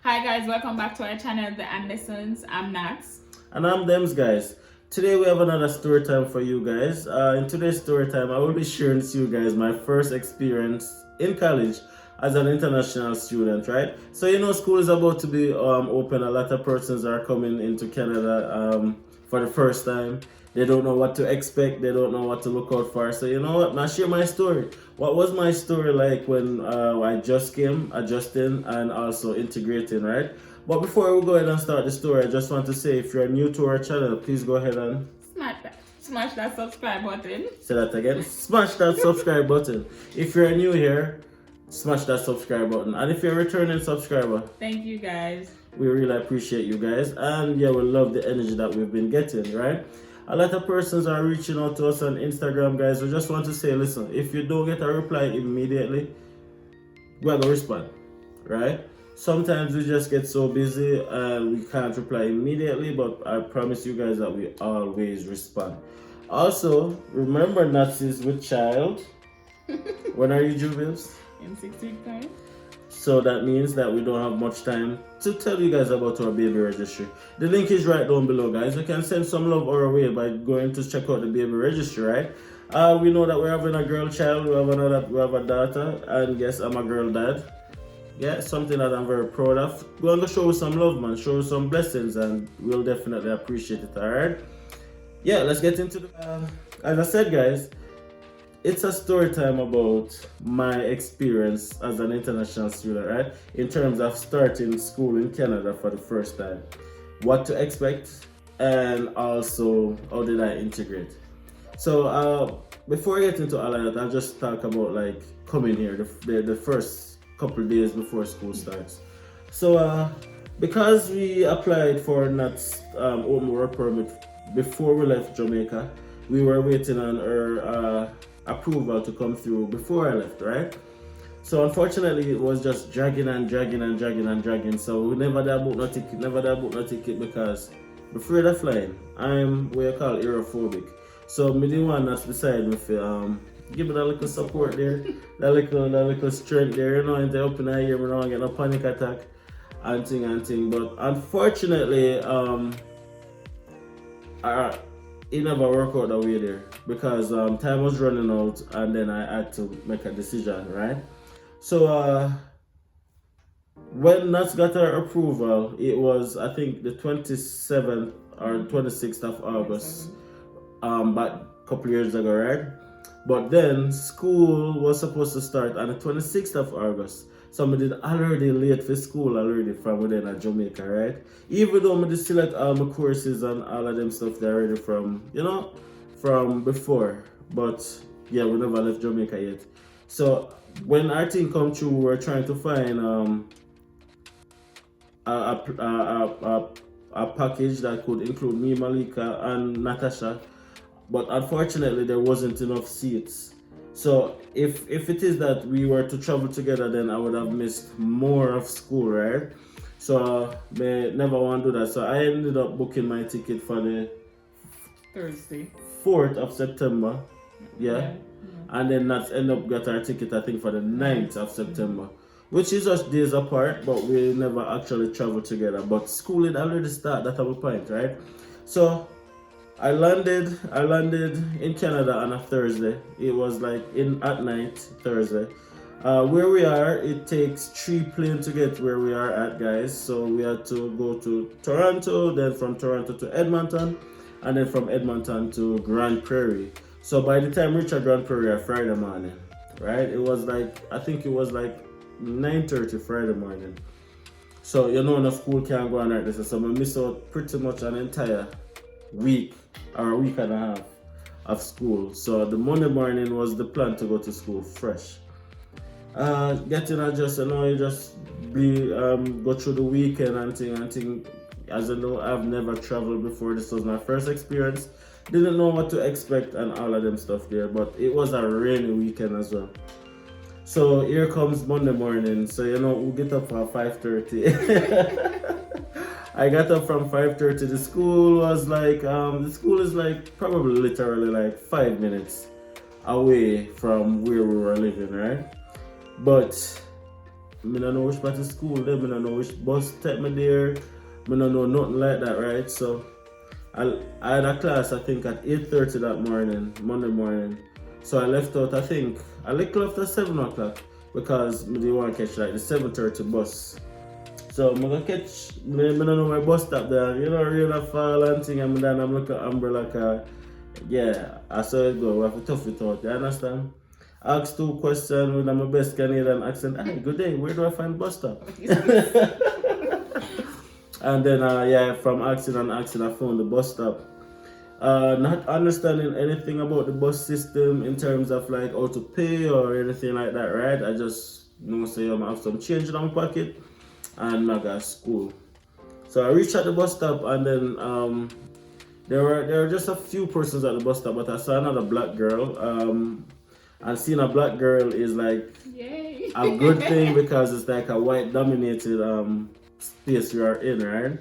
Hi guys, welcome back to our channel, DiAndersons. I'm Nats. And I'm Dems, guys. Today we have another story time for you guys. In today's story time, I will be sharing with you guys my first experience in college as an international student, right? So school is about to be open. A lot of persons are coming into Canada for the first time. They don't know what to expect. They don't know what to look out for. So you know what? Now share my story. What was my story like when I just came, adjusting and also integrating, right? But before we go ahead and start the story, I just want to say if you're new to our channel, please go ahead and Smash that subscribe button. say that again. Smash that subscribe button. If you're new here, smash that subscribe button. And if you're a returning subscriber, thank you guys. We really appreciate you guys. And yeah, we love the energy that we've been getting, right? A lot of persons are reaching out to us on Instagram, guys. We just want to say, listen, if you don't get a reply immediately, we're gonna respond, right? Sometimes we just get so busy and we can't reply immediately, but I promise you guys that we always respond. Also, remember Nazis with child. When are you due, babes? In 6 weeks time. So that means that we don't have much time to tell you guys about our baby registry. The link is right down below, guys. You can send some love our way by going to check out the baby registry, right? We know that we're having a girl child, we have a daughter, and yes, I'm a girl dad. Yeah, something that I'm very proud of. We're going to show you some love, man, show you some blessings, and we'll definitely appreciate it, alright? Yeah, let's get into the... as I said, guys, it's a story time about my experience as an international student, right? In terms of starting school in Canada for the first time. What to expect, and also how did I integrate. So before I get into all of that, I'll just talk about like coming here the first couple of days before school starts. So because we applied for Nat's open work permit before we left Jamaica, we were waiting on her approval to come through before I left, right? So unfortunately it was just dragging. So we never did book no ticket because I'm afraid of flying. I'm what you call aerophobic. So me the one that's beside me for give me that little support there, that little strength there, and they up in the ear, I don't get no panic attack and thing. But unfortunately, it never worked out that way there because time was running out and then I had to make a decision, right? So when Nats got her approval, it was I think the 27th or 26th of August, but a couple years ago, right? But then school was supposed to start on the 26th of August. So I did already late for school already from within Jamaica, right? Even though I did select all my courses and all of them stuff there already from, from before. But yeah, we never left Jamaica yet. So when our team come through, we were trying to find a package that could include me, Malika, and Natasha. But unfortunately, there wasn't enough seats. So if it is that we were to travel together, then I would have missed more of school, right? So I never want to do that. So I ended up booking my ticket for the Thursday, 4th of September. Yeah. And then that's end up got our ticket, I think, for the 9th of September. Which is just days apart, but we never actually traveled together. But school had already started, that's our point, right? So I landed in Canada on a Thursday. It was like at night, Thursday. Where we are, it takes 3 planes to get where we are at, guys. So we had to go to Toronto, then from Toronto to Edmonton, and then from Edmonton to Grand Prairie. So by the time we reached Grand Prairie Friday morning, right? It was like, I think it was like 9:30 Friday morning. So no school can't go on like this. So I missed out pretty much an entire week or a week and a half of school. So the Monday morning was the plan to go to school fresh. Getting adjusted, you just go through the weekend and thing. As you know, I've never traveled before. This was my first experience. Didn't know what to expect and all of them stuff there, but it was a rainy weekend as well. So here comes Monday morning. So we get up for 5:30. I got up from 5:30. The school was like, the school is like probably literally like 5 minutes away from where we were living, right? But I don't know which part of school there, I don't know which bus take me there, I don't know nothing like that, right? So I had a class I think at 8:30 that morning, Monday morning. So I left out I think a little after 7 o'clock because I didn't want to catch like the 7:30 bus. So I'm gonna catch, I don't know my bus stop there, you know, rain a fall and thing, and then I'm looking at umbrella car. Yeah, I saw it go, we have to tough it out, you understand? Ask 2 questions with my best Canadian accent. Hey, good day, where do I find bus stop? And then, yeah, from asking and asking, I found the bus stop. Not understanding anything about the bus system in terms of like how to pay or anything like that, right? I just, you know, say I have some change in my pocket and I got school. So I reached at the bus stop and then there were just a few persons at the bus stop, but I saw another black girl. And seeing a black girl is like Yay. a good thing because it's like a white dominated space we are in, right?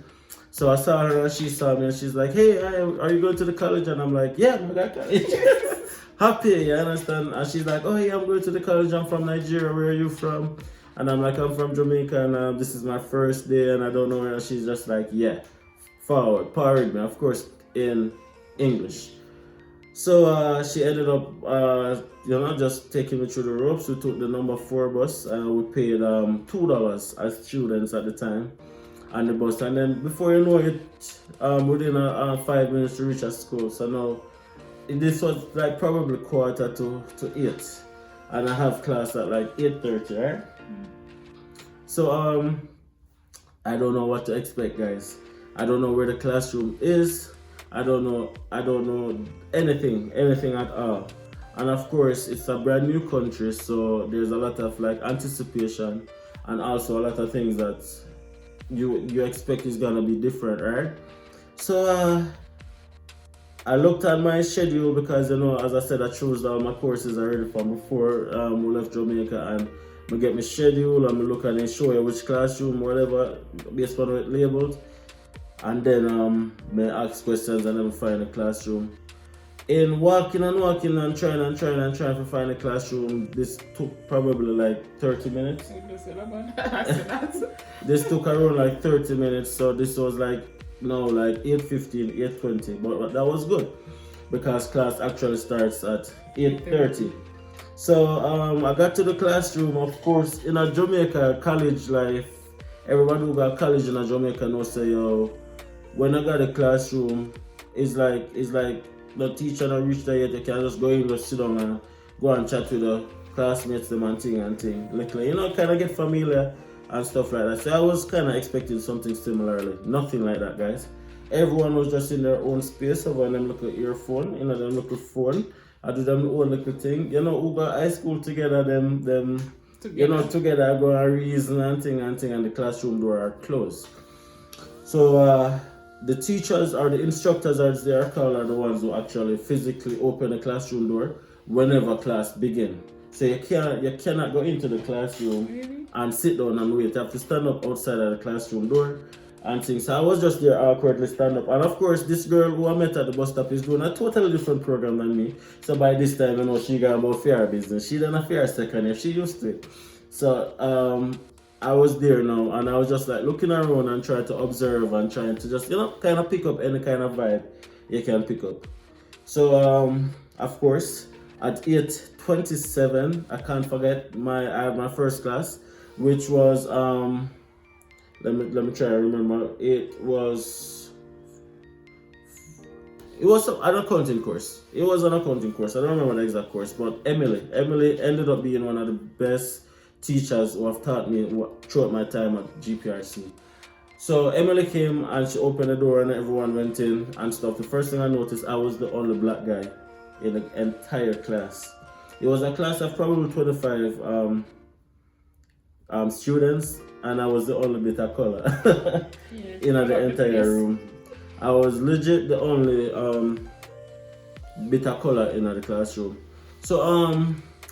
So I saw her and she saw me and she's like, hey, are you going to the college? And I'm like, yeah, I got college. Happy, you understand? And she's like, oh yeah, I'm going to the college, I'm from Nigeria, where are you from? And I'm like, I'm from Jamaica and this is my first day and I don't know where. And she's just like, yeah, powering me, of course, in English. So she ended up, just taking me through the ropes. We took the number 4 bus and we paid $2 as students at the time on the bus. And then before you know it, within 5 minutes to reach at school. So now, this was like probably 7:45 and I have class at like 8:30, right? So I don't know what to expect, guys. I don't know where the classroom is. I don't know anything at all. And of course, it's a brand new country, so there's a lot of like anticipation and also a lot of things that you expect is gonna be different, right? So I looked at my schedule because, you know, as I said, I chose all my courses already from before we left Jamaica, and I get my schedule and I look at it, show you which classroom, whatever, based on what it labeled. And then I ask questions and then find a classroom. In walking and trying to find a classroom, this took probably like 30 minutes. This took around like 30 minutes, so this was like 8:15, 8:20, but that was good because class actually starts at 8:30. So I got to the classroom. Of course, in a Jamaica college life, everybody who got college in a Jamaica knows say, yo, when I got a classroom, it's like the teacher not reached there yet. You can just go in, just sit down and go and chat with the classmates, them and thing. Like, you know, kind of get familiar and stuff like that. So I was kind of expecting something similarly. Nothing like that, guys. Everyone was just in their own space. Over them little earphone, you know, them little phone. I do them own little thing. You know, who got high school together, them together. You know, together go and reason and thing, and the classroom door are closed. So the teachers or the instructors, as they are called, are the ones who actually physically open the classroom door whenever class begins. So you cannot go into the classroom and sit down and wait. You have to stand up outside of the classroom door and things. So I was just there awkwardly stand up. And of course, this girl who I met at the bus stop is doing a totally different program than me. So by this time, you know, she got about fair business. She done a fair second year. She used to it. So I was there now, and I was just like looking around and trying to observe and trying to just, you know, kind of pick up any kind of vibe you can pick up. So of course, at 8:27, I can't forget I had my first class, which was let me try to remember. It was an accounting course. It was an accounting course. I don't remember the exact course, but Emily ended up being one of the best teachers who have taught me throughout my time at GPRC. So Emily came and she opened the door and everyone went in and stuff. The first thing I noticed, I was the only black guy in the entire class. It was a class of probably 25 students, and I was the only bit of color in the entire room. I was legit the only bit of color in the classroom. So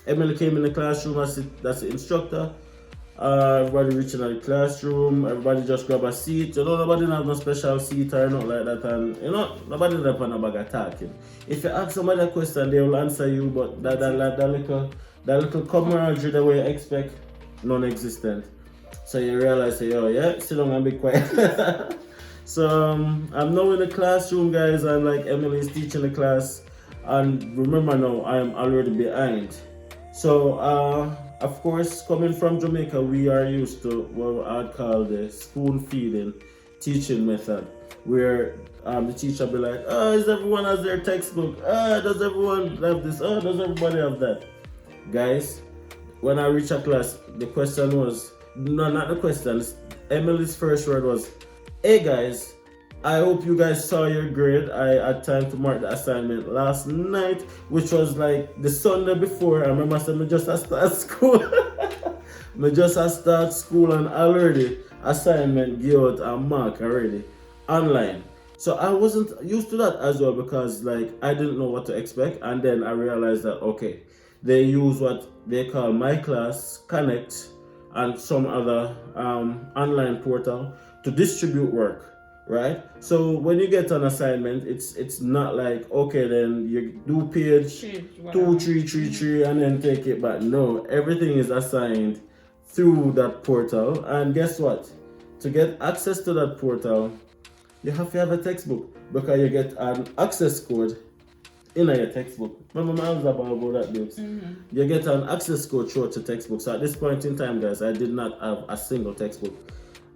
Emily came in the classroom, that's the instructor. Everybody reaching out the classroom, everybody just grab a seat. You know, nobody have no special seat or nothing like that, and you know, nobody have a bag of talking. If you ask somebody a question, they will answer you, but that little camaraderie the way you expect, non-existent. So you realize, say, oh yeah, sit down and be quiet. So I'm now in the classroom, guys, and like Emily is teaching the class. And remember now, I'm already behind. So of course, coming from Jamaica, we are used to what I'd call the spoon feeding teaching method, where the teacher be like, oh, is everyone has their textbook? Does everyone have this? Oh, does everybody have that? Guys, when I reached a class, the question was, no, not the question. Emily's first word was, hey guys, I hope you guys saw your grade. I had time to mark the assignment last night, which was like the Sunday before. I remember I said, I just start school. I just start school and already assignment give out a mark already online. So I wasn't used to that as well, because like I didn't know what to expect. And then I realized that, okay, they use what they call My Class, Connect, and some other online portal to distribute work, right? So when you get an assignment, it's not like, okay, then you do page 2333 and then take it back. No, everything is assigned through that portal. And guess what? To get access to that portal, you have to have a textbook, because you get an access code in your textbook. Remember my answer about that, babes? You get an access code throughout the textbook. So at this point in time, guys, I did not have a single textbook.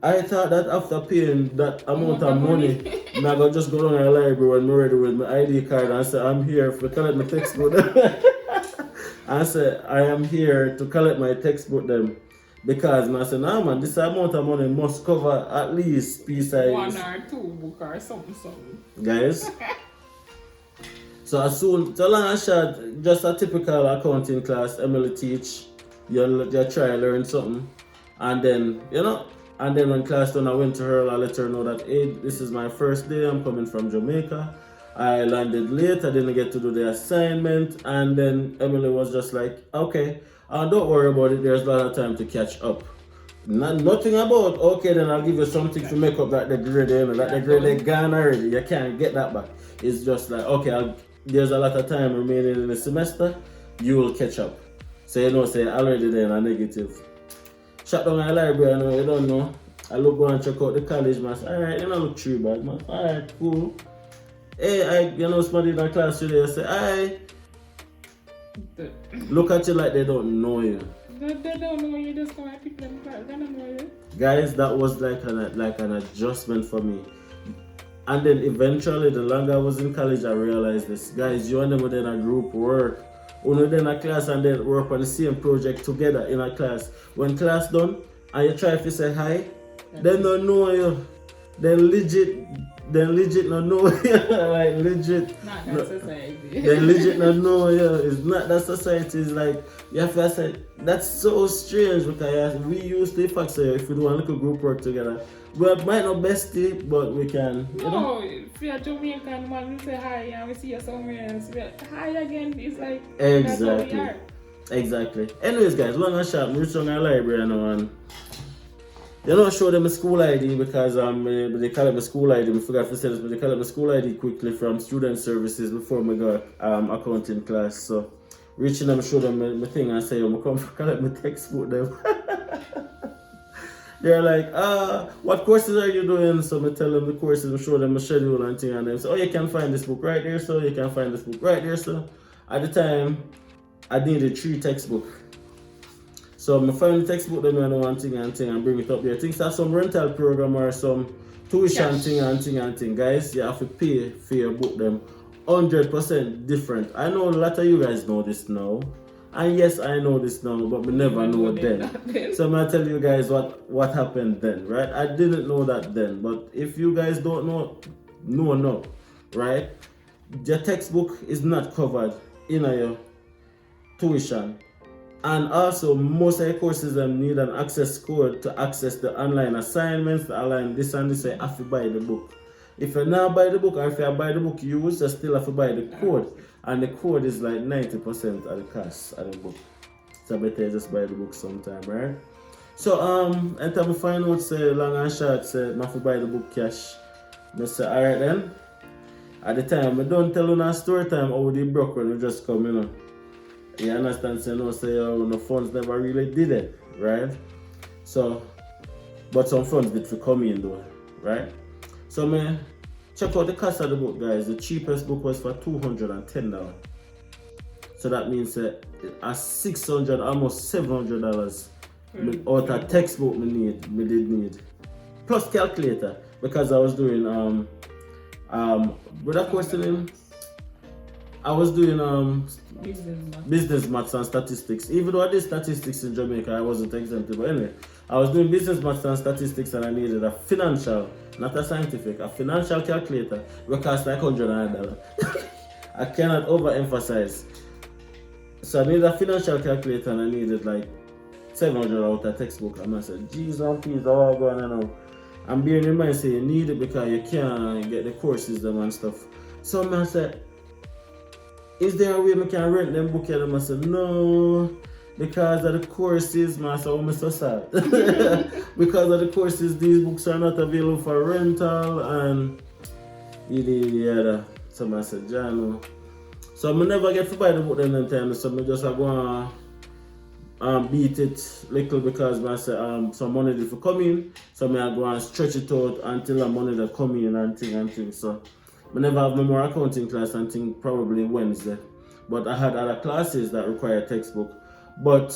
I thought that after paying that amount of money, I go just go down to the library when I'm ready with my ID card and say, I'm here to collect my textbook. I say, I am here to collect my textbook then. Because I said, nah man, this amount of money must cover at least piece size 1 or 2 book or something. Guys. So as soon, so long and short, just a typical accounting class, Emily teach, you try to learn something. And then, and then when class done, I went to her, I let her know that, hey, this is my first day, I'm coming from Jamaica. I landed late, I didn't get to do the assignment. And then Emily was just like, okay, don't worry about it, there's a lot of time to catch up. Nothing about, okay, then I'll give you something to make up that the grade, that the grade they gone already, you can't get that back. It's just like, okay, there's a lot of time remaining in the semester, you will catch up. So say already then a negative. Shut down the library, you don't know. I look go and check out the college, man. Alright, you don't look too bad, man. Alright, cool. Hey, somebody in the class today, I say, hi. Look at you like they don't know you. They don't know you, just go and pick them class. They don't know you. Guys, that was like an adjustment for me. And then eventually, the longer I was in college, I realized this. Guys, you and them were in a group work. Only then a class and then work on the same project together in a class. When class done, and you try to say hi, they don't know you. They legit not know you. Like legit. Not that society. They legit not know you. It's not that society. It's like, you have to say, that's so strange, because we use the fact say if we do a little group work together, we might not bestie, but we can. No, if you're Jamaican man, we say hi and we see you somewhere else. We're like, hi again. It's like, that's how we are. Exactly. Anyways, guys, long and short, I'm reaching our library now, and show them a school ID, because they call it my school ID. I forgot to say this, but they call it my school ID quickly from student services before I got accounting class. So reaching them, show them my thing, and say, I'm come to collect my textbook them. They're like, what courses are you doing? So I tell them the courses and show them my schedule and thing, and they say, oh, you can find this book right there, so you can find this book right there, so. At the time, I needed 3 textbooks. So I find the textbook them and one thing and bring it up there. Things have some rental program or some tuition thing and thing. Guys, you have to pay for your book them 100% different. I know a lot of you guys know this now. And yes, I know this now, but we never know then. So I'm gonna tell you guys what happened then, right? I didn't know that then, but if you guys don't know, no, right? Your textbook is not covered in your tuition. And also, most of the courses need an access code to access the online assignments, the online this and this, so you have to buy the book. If you not buy the book, or if you buy the book used, you still have to buy the code. And the code is like 90% of the cost of the book. So better just buy the book sometime, right? So and time I find out say long and short say I have to buy the book cash. I say alright then. At the time I don't tell you no story time how they broke when we just come, You understand? Say no, say no funds never really did it, right? So but some funds did for come in though, right? So man, check out the cost of the book, guys. The cheapest book was for $210. So that means a $600, almost $700 out of textbook me did need. Plus calculator, because I was doing what that course name? I was doing business maths and statistics. Even though I did statistics in Jamaica, I wasn't exempted. But anyway, I was doing business maths and statistics, and I needed a financial, not a scientific, a financial calculator, which cost like $109. I cannot overemphasize. So I needed a financial calculator, and I needed like $700 out of textbook. And I said, geez, please, all going on now. I'm bearing in mind, say you need it because you can't get the courses them and stuff. So I said, is there a way I can rent them book? And I said, no, because of the courses, man. So I'm so sad. Because of the courses, these books are not available for rental, and so I said, John. So I never get to buy the book them time. So I just go and beat it little because I said some money did for come in. So I go and stretch it out until the money that come in and thing. So I never have no more accounting class and think probably Wednesday. But I had other classes that require textbook. But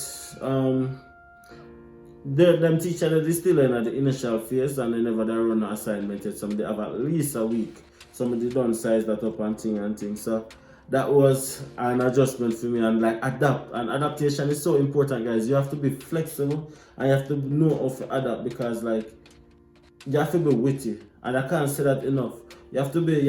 them teachers they still in the initial phase and they never run an assignment yet. Some they have at least a week. Some they don't size that up and thing. So that was an adjustment for me and like adapt. And adaptation is so important, guys. You have to be flexible and you have to know how to adapt because like you have to be witty. And I can't say that enough. You have to be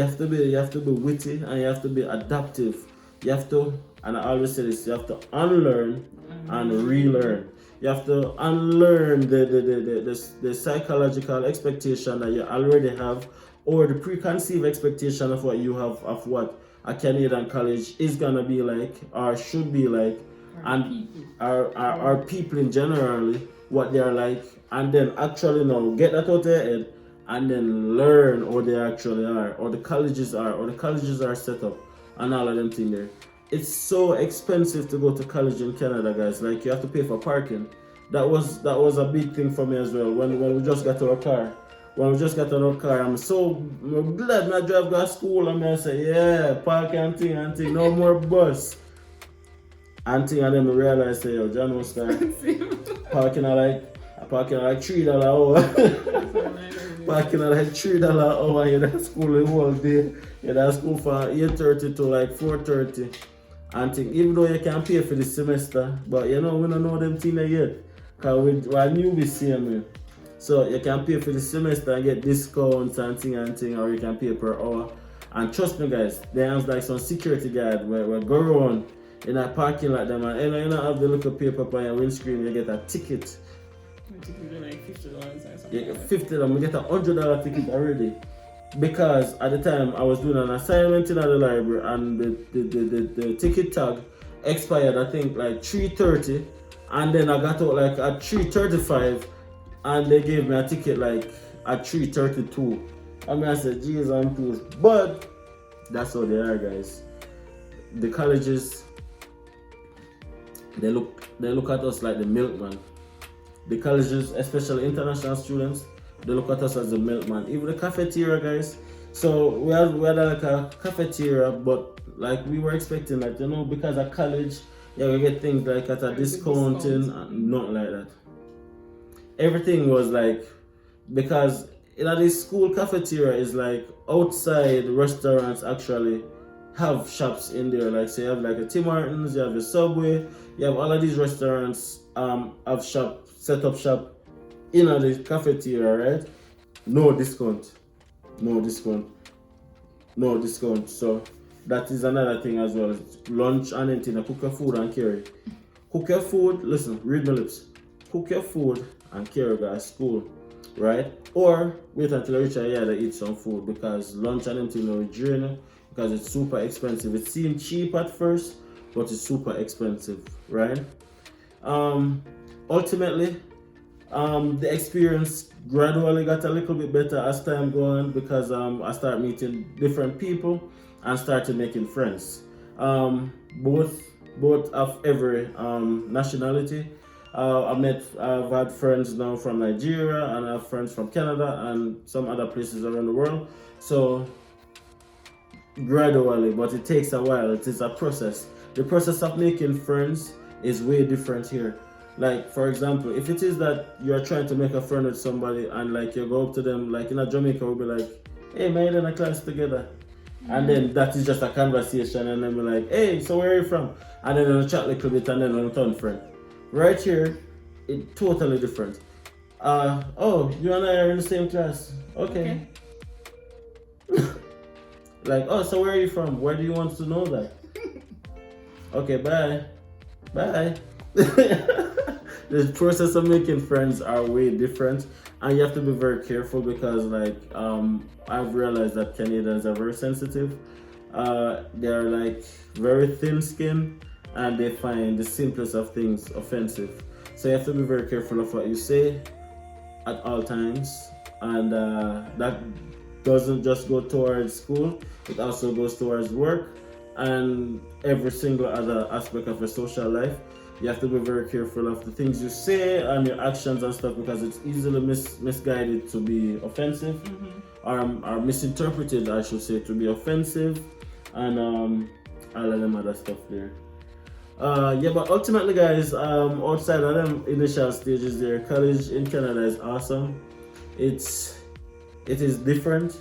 witty and you have to be adaptive. You have to, and I always say this, you have to unlearn and relearn. You have to unlearn the psychological expectation that you already have or the preconceived expectation of what you have of what a Canadian college is gonna be like or should be like, and our people in generally what they're like, and then actually now get that out of their head and then learn what they actually are, or the colleges are set up, and all of them things there. It's so expensive to go to college in Canada, guys. Like you have to pay for parking. That was a big thing for me as well. When we just got our car. I'm so glad I drive to school and I say, yeah, park and thing, no more bus. And then I realize, say, yo, John was parking at like $3 an hour. Parking at like $3 an hour. You're at school the whole day. You're at school from 8:30 to like 4:30. And thing, even though you can pay for the semester, but you know, we don't know them things yet. Because we're newbies here, so you can pay for the semester and get discounts and thing, or you can pay per hour. And trust me, guys, there's like some security guard where go around in a parking like them, and you know have the little paper on your windscreen, you get a ticket. Like $50 or something. You get $50, we get a $100 ticket already. Because at the time I was doing an assignment in the library and the ticket tag expired I think like 3:30, and then I got out like at 3:35 and they gave me a ticket like at 3:32. I said, geez, I'm pleased. But that's how they are, guys. The colleges, they look at us like the milkman. The colleges, especially international students, they look at us as the milkman. Even the cafeteria, guys. So we had like a cafeteria, but like we were expecting like, you know, because of college, yeah, we get things like at a discounting and not like that. Everything was like, because this school cafeteria is like outside restaurants actually have shops in there. Like so you have like a Tim Hortons, you have a Subway, you have all of these restaurants have set up shop in the cafeteria, right? No discount. So that is another thing as well. Lunch and anything, cook your food and carry. Cook your food, listen, read my lips. Cook your food and carry to school, right? Or wait until I reach a year to eat some food, because lunch and anything will drain because it's super expensive. It seemed cheap at first, but it's super expensive, right? Ultimately, the experience gradually got a little bit better as time going, because I started meeting different people and started making friends, both of every nationality. I've had friends now from Nigeria, and I have friends from Canada and some other places around the world. So gradually, but it takes a while. It is a process. The process of making friends is way different here. Like, for example, if it is that you're trying to make a friend with somebody and like you go up to them, like in a Jamaica, we'll be like, hey man, in a class together. And then that is just a conversation, and then be like, hey, so where are you from? And then we'll chat a little bit, and then we'll turn friend. Right here, it's totally different. Oh, you and I are in the same class. Okay. Like, oh, so where are you from? Why do you want to know that? Okay, bye. Bye. The process of making friends are way different, and you have to be very careful because, like, I've realized that Canadians are very sensitive. They're like very thin-skinned, and they find the simplest of things offensive. So you have to be very careful of what you say at all times, and that doesn't just go towards school, it also goes towards work and every single other aspect of your social life. You have to be very careful of the things you say and your actions and stuff, because it's easily misguided to be offensive, or misinterpreted, I should say, to be offensive, and all of them other stuff there. Yeah, but ultimately, guys, outside of them initial stages there, college in Canada is awesome. It is different.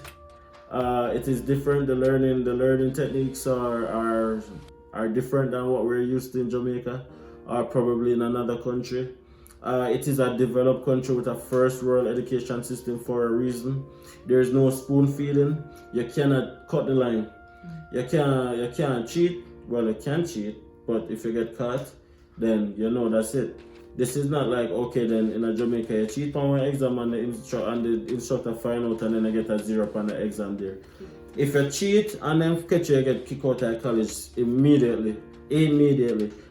It is different. The learning techniques are different than what we're used to in Jamaica, or probably in another country. It is a developed country with a first world education system for a reason. There is no spoon feeding. You cannot cut the line. You can't cheat. Well, you can cheat, but if you get caught, then you know that's it. This is not like, okay, then in a Jamaica you cheat on one exam and the instructor find out and then you get a 0 on the exam there. If you cheat and then catch you get kicked out of college immediately.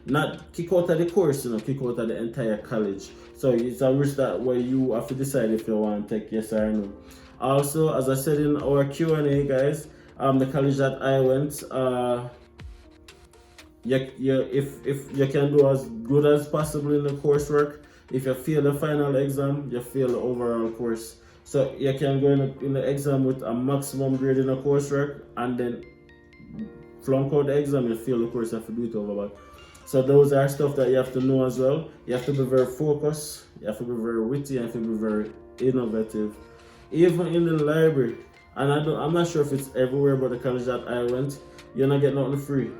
Not kick out of the course, kick out of the entire college. So it's a risk that where you have to decide if you want to take yes or no. Also, as I said in our Q&A, guys, the college that I went, if you can do as good as possible in the coursework, if you fail the final exam, you fail the overall course. So you can go in the exam with a maximum grade in the coursework, and then flunk out the exam, you fail the course, you have to do it over back. So those are stuff that you have to know as well. You have to be very focused, you have to be very witty, you have to be very innovative. Even in the library, and I'm not sure if it's everywhere, but the college that I went, you're not getting nothing free.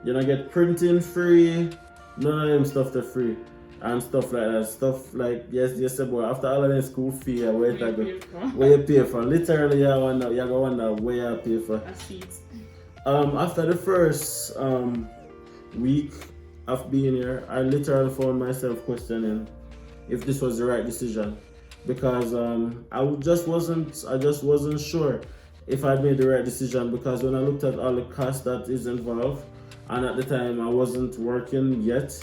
You don't get printing free, none of them stuff are free. And stuff like that. Stuff like, yes, boy, after all of them school fee, where you pay for. Literally, you go wonder where you pay for. After the first week of being here, I literally found myself questioning if this was the right decision. Because I just wasn't sure if I'd made the right decision, because when I looked at all the cost that is involved, and at the time I wasn't working yet,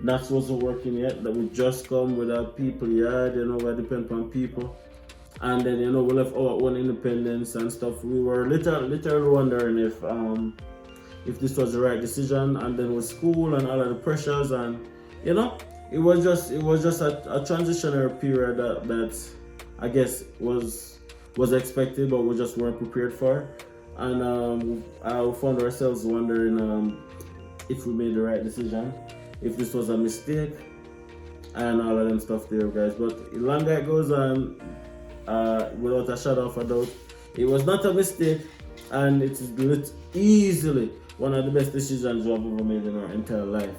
that wasn't working yet, that we just come with our people, we depend on people, and then we left our own independence and stuff. We were literally wondering if this was the right decision, and then with school and all of the pressures, and it was just a transitionary period that I guess was expected, but we just weren't prepared for. And I found ourselves wondering if we made the right decision, if this was a mistake, and all of them stuff there, guys. But the longer it goes on, without a shadow of a doubt, it was not a mistake, and it is easily one of the best decisions you have ever made in our entire life,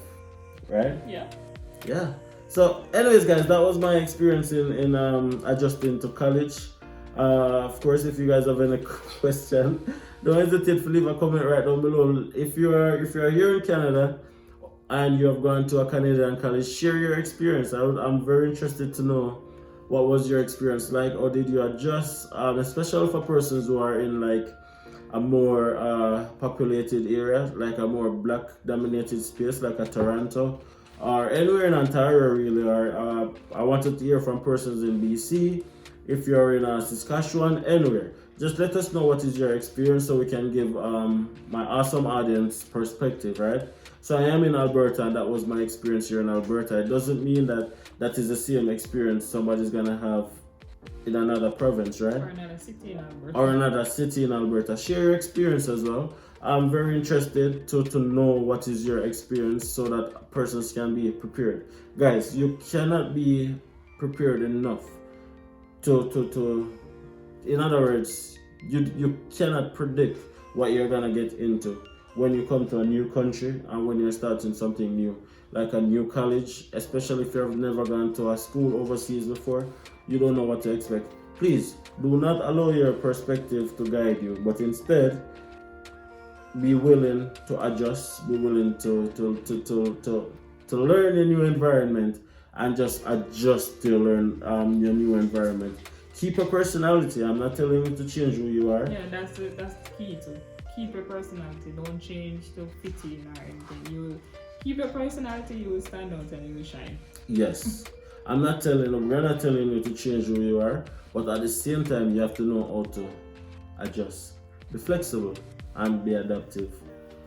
right? Yeah. So anyways, guys, that was my experience in adjusting to college. Of course, if you guys have any question, don't hesitate to leave a comment right down below. If you are here in Canada and you have gone to a Canadian college, share your experience. I'm very interested to know what was your experience like, or did you adjust, especially for persons who are in like a more populated area, like a more black dominated space like a Toronto or anywhere in Ontario really, or I wanted to hear from persons in BC. If you're in Saskatchewan, anywhere, just let us know what is your experience so we can give my awesome audience perspective, right? So I am in Alberta, and that was my experience here in Alberta. It doesn't mean that that is the same experience somebody's gonna have in another province, right? Or another city in Alberta. Or another city in Alberta. Share your experience as well. I'm very interested to know what is your experience so that persons can be prepared. Guys, you cannot be prepared enough to in other words, you cannot predict what you're gonna get into when you come to a new country and when you're starting something new, like a new college, especially if you've never gone to a school overseas before. You don't know what to expect. Please do not allow your perspective to guide you, but instead be willing to adjust, be willing to learn a new environment and just adjust to learn your new environment. Keep your personality. I'm not telling you to change who you are. Yeah, that's the key to keep your personality. Don't change to fit in or anything. You keep your personality, you will stand out and you will shine. Yes. we're not telling you to change who you are, but at the same time you have to know how to adjust. Be flexible and be adaptive.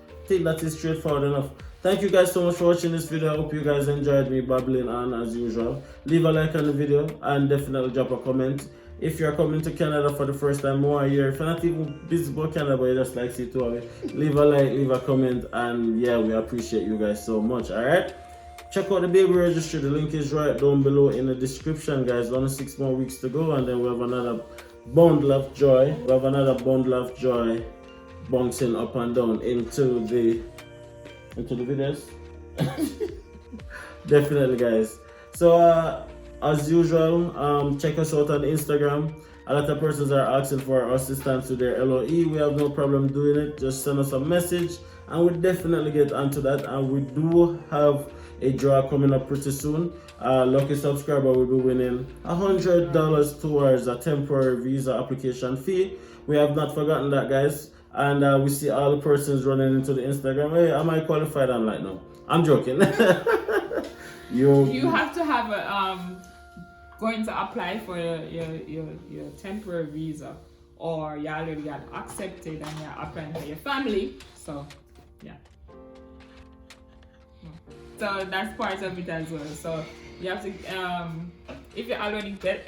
I think that is straightforward enough. Thank you guys so much for watching this video. I hope you guys enjoyed me babbling on as usual. Leave a like on the video and definitely drop a comment. If you're coming to Canada for the first time, more here. If you're not even busy about Canada, but you just like see two of it, leave a like, leave a comment, and yeah, we appreciate you guys so much. Alright? Check out the baby registry. The link is right down below in the description, guys. Only 6 more weeks to go, and then we have another bundle of joy. We have another bundle of joy bouncing up and down into the videos. Definitely, guys. So as usual, check us out on Instagram. A lot of persons are asking for our assistance with their LOE. We have no problem doing it. Just send us a message and we'll definitely get onto that. And we do have a draw coming up pretty soon. Lucky subscriber will be winning $100 towards a temporary visa application fee. We have not forgotten that, guys. And we see all the persons running into the Instagram. Hey, am I qualified? I'm like, no, I'm joking. You have to have a going to apply for your temporary visa, or you already got accepted and you're applying for your family. So yeah. So that's part of it as well. So you have to if you already get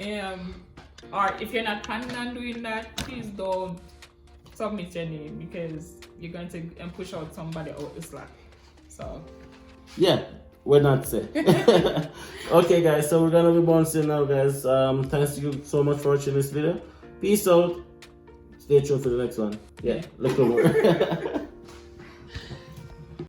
or if you're not planning on doing that, please don't submit your name because you're going to push out somebody out the slack. So yeah, we're not safe. Okay, guys, so we're gonna be bouncing now, guys. Thanks you so much for watching this video. Peace out. Stay tuned for the next one. Yeah, look over.